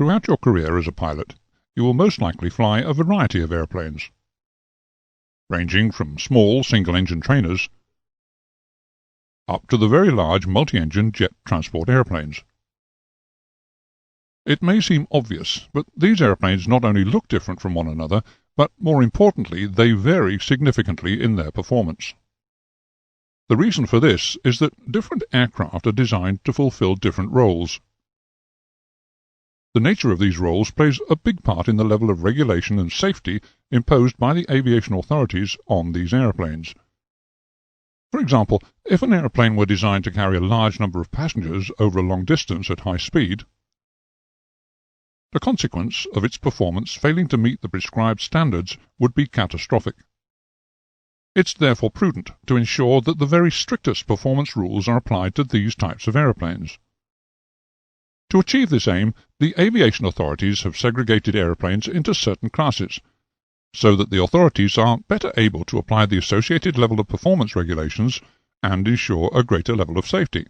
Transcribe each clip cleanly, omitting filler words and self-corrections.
Throughout your career as a pilot, you will most likely fly a variety of airplanes, ranging from small single-engine trainers up to the very large multi-engine jet transport airplanes. It may seem obvious, but these airplanes not only look different from one another, but more importantly, they vary significantly in their performance. The reason for this is that different aircraft are designed to fulfill different roles. The nature of these roles plays a big part in the level of regulation and safety imposed by the aviation authorities on these airplanes. For example, if an airplane were designed to carry a large number of passengers over a long distance at high speed, the consequence of its performance failing to meet the prescribed standards would be catastrophic. It's therefore prudent to ensure that the very strictest performance rules are applied to these types of airplanes. To achieve this aim, the aviation authorities have segregated airplanes into certain classes, so that the authorities are better able to apply the associated level of performance regulations and ensure a greater level of safety.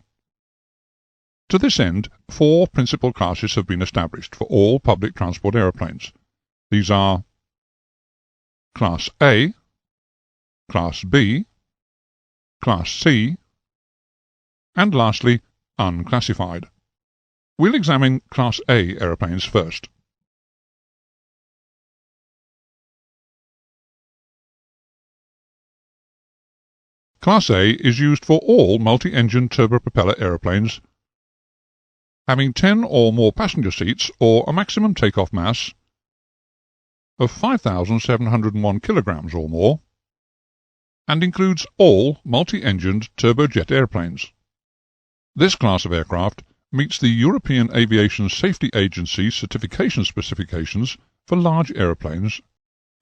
To this end, 4 principal classes have been established for all public transport airplanes. These are Class A, Class B, Class C, and lastly, unclassified. We'll examine Class A airplanes first. Class A is used for all multi-engine turbopropeller airplanes having 10 or more passenger seats or a maximum takeoff mass of 5,701 kilograms or more, and includes all multi-engined turbojet airplanes. This class of aircraft meets the European Aviation Safety Agency certification specifications for large airplanes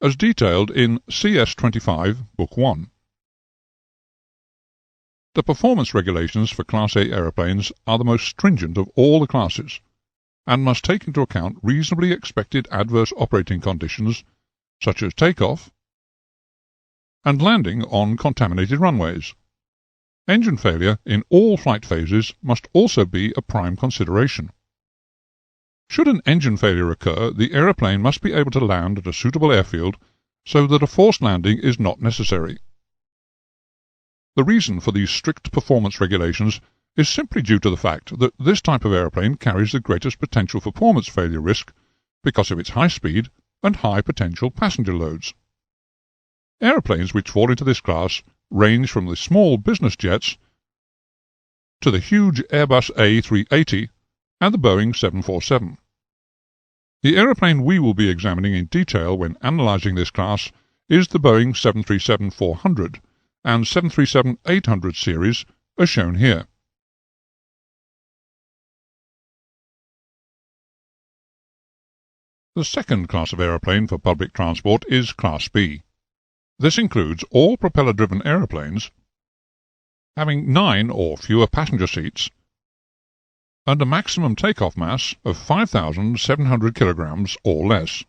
as detailed in CS25 Book 1. The performance regulations for Class A airplanes are the most stringent of all the classes, and must take into account reasonably expected adverse operating conditions, such as takeoff and landing on contaminated runways. Engine failure in all flight phases must also be a prime consideration. Should an engine failure occur, the airplane must be able to land at a suitable airfield so that a forced landing is not necessary. The reason for these strict performance regulations is simply due to the fact that this type of airplane carries the greatest potential for performance failure risk because of its high speed and high potential passenger loads. Airplanes which fall into this class range from the small business jets to the huge Airbus A380 and the Boeing 747. The airplane we will be examining in detail when analyzing this class is the Boeing 737-400 and 737-800 series, as shown here. The second class of airplane for public transport is Class B. This includes all propeller-driven airplanes having 9 or fewer passenger seats and a maximum takeoff mass of 5,700 kilograms or less.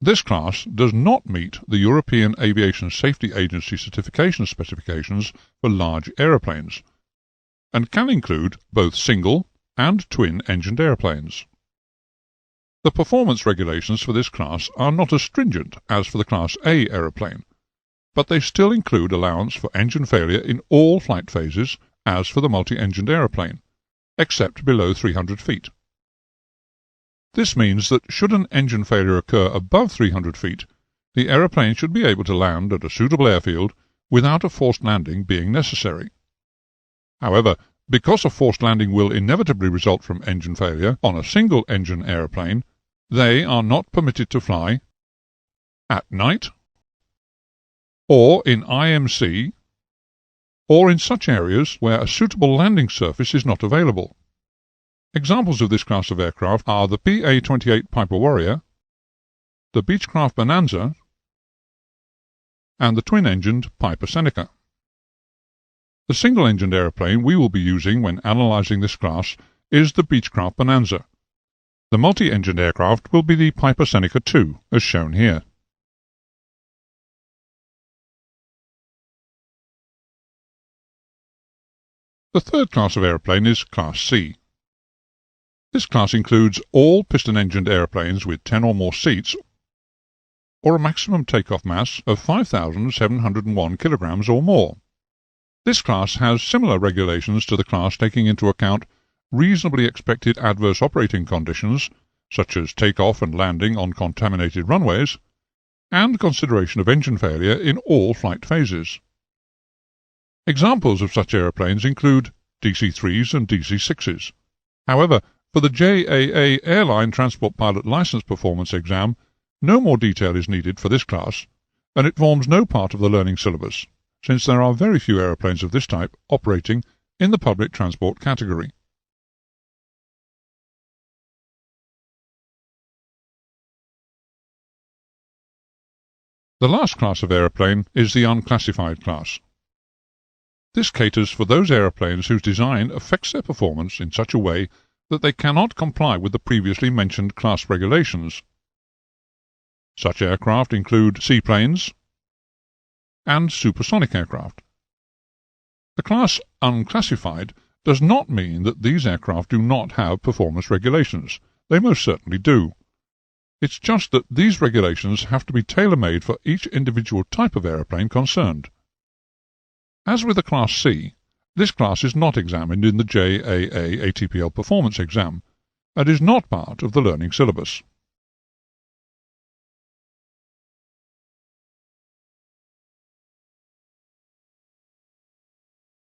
This class does not meet the European Aviation Safety Agency certification specifications for large airplanes, and can include both single and twin-engined airplanes. The performance regulations for this class are not as stringent as for the Class A airplane, but they still include allowance for engine failure in all flight phases as for the multi-engined airplane, except below 300 feet. This means that should an engine failure occur above 300 feet, the aeroplane should be able to land at a suitable airfield without a forced landing being necessary. However, because a forced landing will inevitably result from engine failure on a single-engine airplane, they are not permitted to fly at night, or in IMC, or in such areas where a suitable landing surface is not available. Examples of this class of aircraft are the PA-28 Piper Warrior, the Beechcraft Bonanza, and the twin-engined Piper Seneca. The single-engined airplane we will be using when analyzing this class is the Beechcraft Bonanza. The multi-engined aircraft will be the Piper Seneca II, as shown here. The third class of airplane is Class C. This class includes all piston-engined aeroplanes with 10 or more seats or a maximum takeoff mass of 5,701 kilograms or more. This class has similar regulations to the class taking into account reasonably expected adverse operating conditions, such as takeoff and landing on contaminated runways, and consideration of engine failure in all flight phases. Examples of such aeroplanes include DC-3s and DC-6s. However, for the JAA Airline Transport Pilot License Performance Exam, no more detail is needed for this class, and it forms no part of the learning syllabus, since there are very few aeroplanes of this type operating in the public transport category. The last class of aeroplane is the unclassified class. This caters for those aeroplanes whose design affects their performance in such a way that they cannot comply with the previously mentioned class regulations. Such aircraft include seaplanes and supersonic aircraft. The class unclassified does not mean that these aircraft do not have performance regulations. They most certainly do. It's just that these regulations have to be tailor-made for each individual type of aeroplane concerned. As with the Class C, this class is not examined in the JAA ATPL performance exam and is not part of the learning syllabus.